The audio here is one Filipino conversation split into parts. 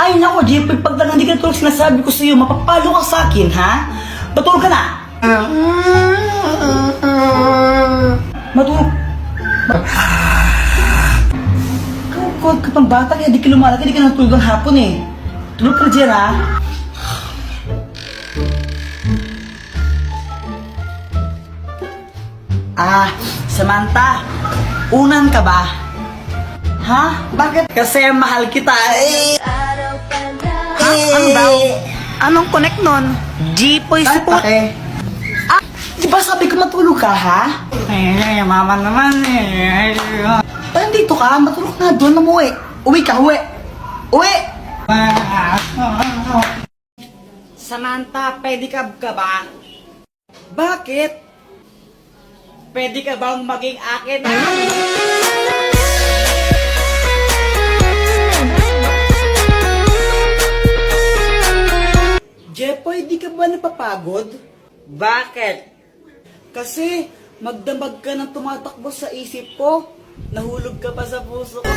Ay nako, Jepoy, pag lang hindi ka tulog sinasabi ko sa'yo, mapapalo ka sa akin, ha? Matulog ka na! Matulog. Kawag ka pang bata, kaya di ka lumalaki, di ka natulog ang hapon eh. Tulog ka na dyan, ha? Samantha, unan ka ba? Ha? Bakit? Kasi mahal kita eh. Ha? Ano daw? Anong connect nun? Jepoy support. Di ba sabi ko matulog ka, ha? Eh, mama naman eh. Ba't dito ka? Matulog na doon, umuwi. Uwi ka, uwi. Uwi! Samantha, pedicab ka ba? Bakit? Pwede ka bang maging akin, ha? Jepoy, di ka ba napapagod? Bakit? Kasi magdamag ka ng tumatakbo sa isip ko. Nahulog ka pa sa puso ko.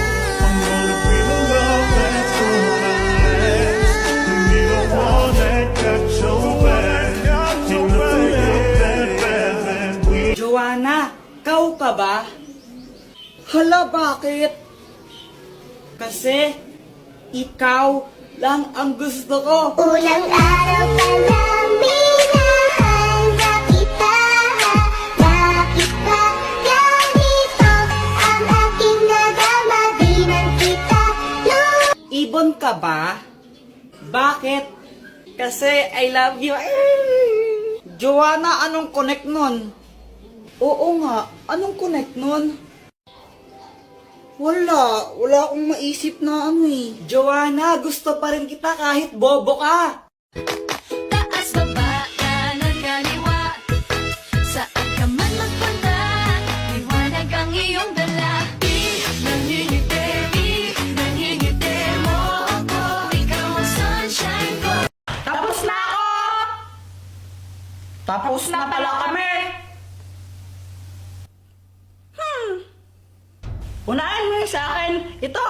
Joanna, kau ka ba? Hala, bakit? Kasi ikaw lang ang gusto ko. Ulang araw pa lang binahanda kita. Bakit ba ganito ang aking nadama? Di man kita Ibon ka ba? Bakit? Kasi I love you. Joanna, anong connect nun? Oo nga, anong connect nun? Wala akong maisip na ano eh. Joanna, gusto pa rin kita kahit bobo ka. Taas, baba, kanan, kaliwa. Saan ka man magpunta, liwanag ang iyong dala. Nangingiti mo ako. Ikaw ang sunshine ko. Tapos na ako! Tapos na pala kami! Unahin mo yung sa akin. Ito.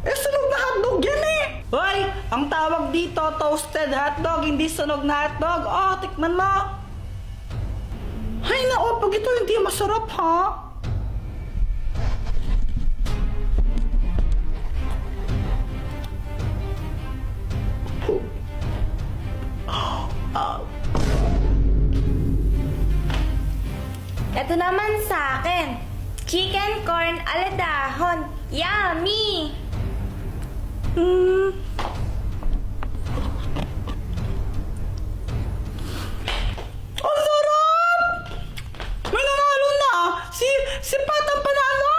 Sunog na hotdog yan eh. Hoy, ang tawag dito, toasted hotdog, hindi sunog na hotdog. Oh, tikman mo. Ay, nako, pag ito hindi masarap, ha? Ito naman sa akin. Chicken corn aladahon. Yummy! Ang sarap! May nanalo na! Si Patang panalo!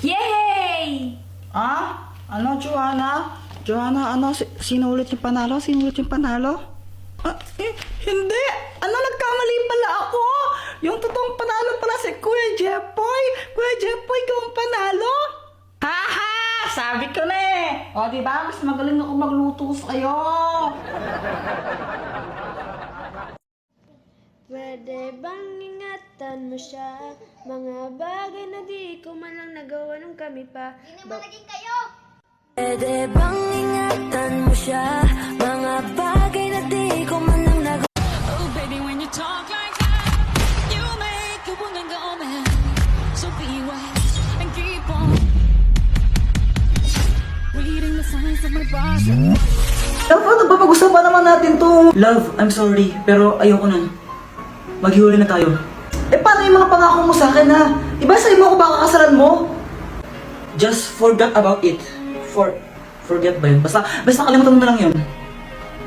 Yay! Ano, Joanna? Joanna, ano? Sino ulit yung panalo? Sino ulit yung panalo? Hindi! Ano, nagkamali pala ako! Yung totoong panalo pala si Kuya Jepoy! Kuya Jepoy, ikaw ang panalo! Haha! Sabi ko na eh! O, diba? Mas magaling ako magluto sa'yo! Pwede bang ingatan mo siya? Mga bagay na di ko man lang nagawa nung kami pa. Pwede bang ingatan mo siya? Mga bagay na di ko man lang nagawa. Oh baby, when you talk like that, you make a woman go mad. So be wise and keep on reading the signs of my body. Love, ano ba? Pag-usapan naman natin to. Love, I'm sorry, pero ayoko na. Maghiwalay na tayo. Paano yung mga pangako mo sa akin, ha? Iba sa'yo mo ako baka kasalan mo? Just forget about it. Forget ba yun? Basta kalimutan mo na lang yun.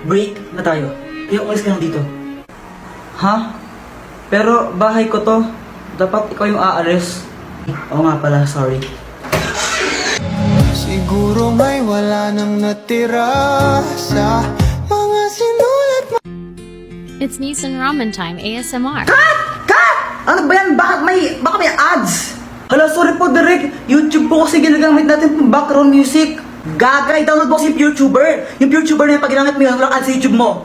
Break na tayo. Kaya umalis ka lang dito. Ha? Pero bahay ko to. Dapat ikaw yung aalis. Oo nga pala, sorry. Siguro may wala nang natira sa mga sinulat mo. It's Nissan Ramen Time ASMR. Cut! Ano ba yan? Baka may ads? Hala, sorry po, Derek. YouTube po kasi ginagamit natin pang background music. Gagay, download mo kasi yung YouTuber. Yung YouTuber na yung pag ginamit mo yun, walang ads sa YouTube mo.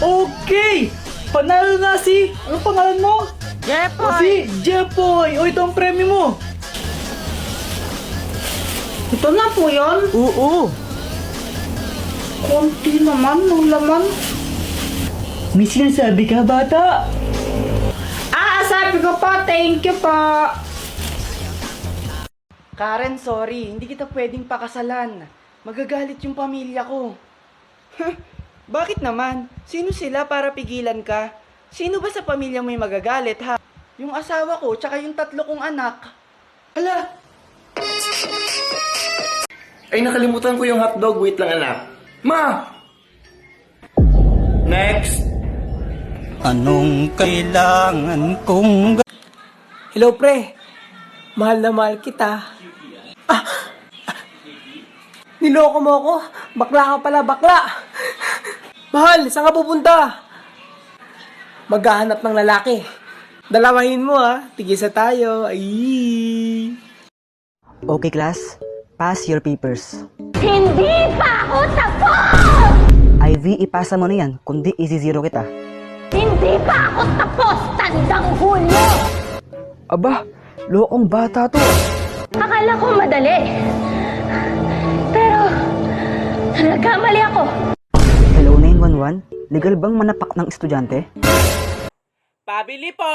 Okay! Panalo na si... Anong pangalan mo? Jepoy! Si Jepoy! O, ito ang premyo mo! Ito na po yun? Oo! Konti naman ng laman. May sinasabi ka, bata? Sabi ko po, thank you po. Karen, sorry. Hindi kita pwedeng pakasalan. Magagalit yung pamilya ko. Bakit naman? Sino sila para pigilan ka? Sino ba sa pamilya mo yung magagalit, ha? Yung asawa ko, tsaka yung 3 kong anak. Hala! Ay, nakalimutan ko yung hotdog. Wait lang, anak. Ma! Next! Anong kailangan kong Hello, pre. Mahal na mahal kita. Niloko mo ako. Bakla ka pala, bakla. Mahal, saan ka pupunta? Maghahanap ng lalaki. Dalawahin mo, ha. Tigisa tayo. Ay. Okay, class. Pass your papers. Hindi pa ako tapos! Ivy, ipasa mo na yan, kundi isi-zero kita. Hindi pa ako tapos, tandang Hulyo! Aba, lokong bata to. Akala ko madali. Pero, nagkamali ako. Hello, 911? Legal bang manapak ng estudyante? Pabili po!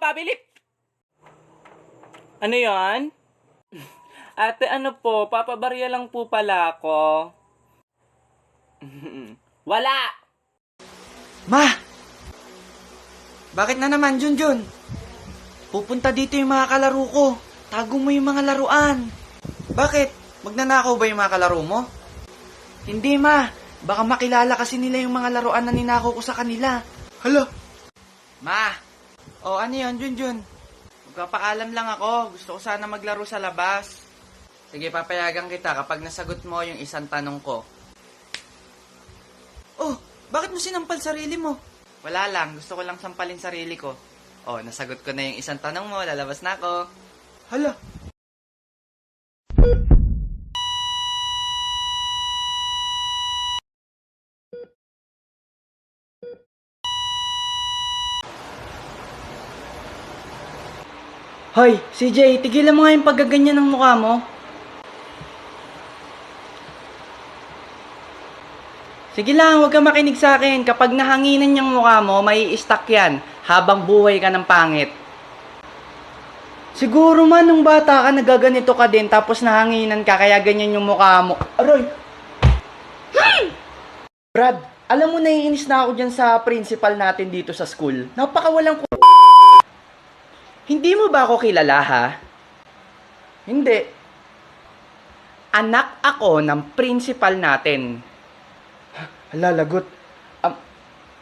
Pabili! Ano yon? Ate, ano po? Papabarya lang po pala ako. Wala! Ma! Bakit na naman, Junjun? Pupunta dito yung mga kalaro ko. Tago mo yung mga laruan. Bakit? Magnanakaw ba yung mga kalaro mo? Hindi, ma. Baka makilala kasi nila yung mga laruan na ninakaw ko sa kanila. Hala! Ma! O, ano yun, Junjun? Magpapaalam lang ako. Gusto ko sana maglaro sa labas. Sige, papayagan kita kapag nasagot mo yung isang tanong ko. Oh, bakit mo sinampal sarili mo? Wala lang, gusto ko lang sampalin sarili ko. Oh, nasagot ko na yung isang tanong mo, lalabas na ako. Hala. Hoy, CJ, tigilan mo nga yung paggaganyan ng mukha mo. Sige lang, huwag ka makinig sa akin. Kapag nahanginan yung mukha mo, may i-stuck yan habang buhay ka ng pangit. Siguro man nung bata ka, nagaganito ka din, tapos nahanginan ka, kaya ganyan yung mukha mo. Aroy! Brad, alam mo, naiinis na ako dyan sa principal natin dito sa school. Napakawalang Hindi mo ba ako kilala, ha? Hindi. Anak ako ng principal natin. Hala, lagot.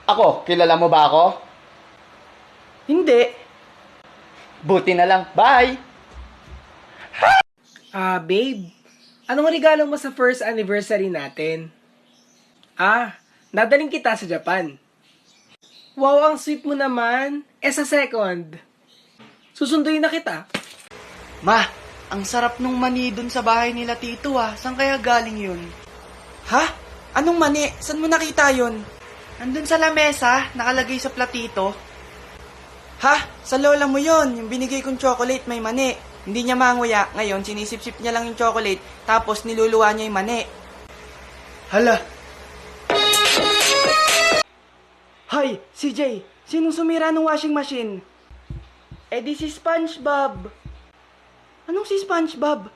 Ako, kilala mo ba ako? Hindi. Buti na lang. Bye! Babe, anong regalo mo sa first anniversary natin? Dadaling kita sa Japan. Wow, ang sweet mo naman. Sa second, susunduin na kita. Ma, ang sarap nung mani dun sa bahay nila Tito, Saan kaya galing yun? Ha? Anong mani? Saan mo nakita yun? Nandun sa lamesa, nakalagay sa platito. Ha? Sa lola mo yon, yung binigay kong chocolate may mani. Hindi niya manguya, ngayon sinisip-sip niya lang yung chocolate, tapos niluluwa niya yung mani. Hala. Hay, CJ, sinong sumira ng washing machine? Di si SpongeBob. Anong si SpongeBob?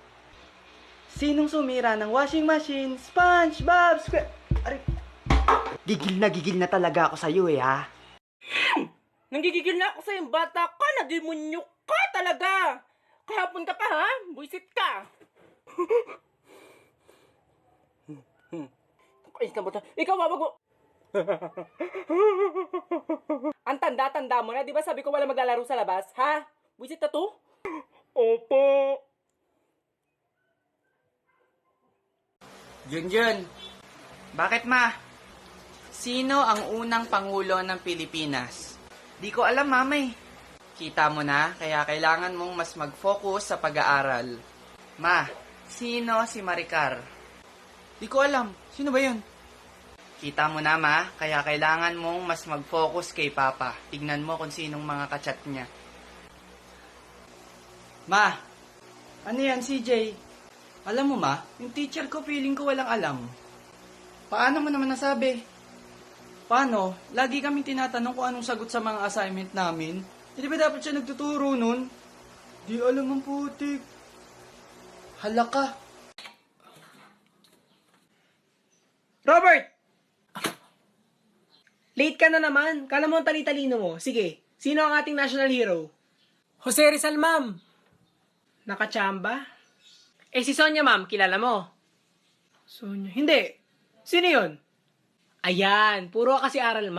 Sinong sumira ng washing machine? SpongeBob! Gigil na talaga ako sa'yo ha? Nanggigigil na ako sa'yo, bata ka, nademonyo ka talaga! Kahapon ka pa ha? Buisit ka! Kais na bata. Ikaw, wag mo! Ang tanda-tanda mo na, di ba sabi ko wala maglalaro sa labas, ha? Buisit na to? Opo! Junjun, bakit ma? Sino ang unang pangulo ng Pilipinas? Di ko alam, mamay. Kita mo na, kaya kailangan mong mas mag-focus sa pag-aaral. Ma, sino si Maricar? Di ko alam. Sino ba yun? Kita mo na, ma, kaya kailangan mong mas mag-focus kay Papa. Tignan mo kung sinong mga kachat niya. Ma, ano yan, CJ? Alam mo, ma, yung teacher ko feeling ko walang alam. Paano mo naman nasabi? Paano? Lagi kaming tinatanong kung anong sagot sa mga assignment namin. Hindi ba dapat siya nagtuturo nun? Di alam ang putik. Hala ka. Robert! Late ka na naman. Kala mo ang tali-talino mo. Sige, sino ang ating national hero? Jose Rizal, ma'am. Nakachamba? Si Sonia, ma'am, kilala mo? Sonia? Hindi. Sino yun? Ayan, puro kasi aral, ma'am.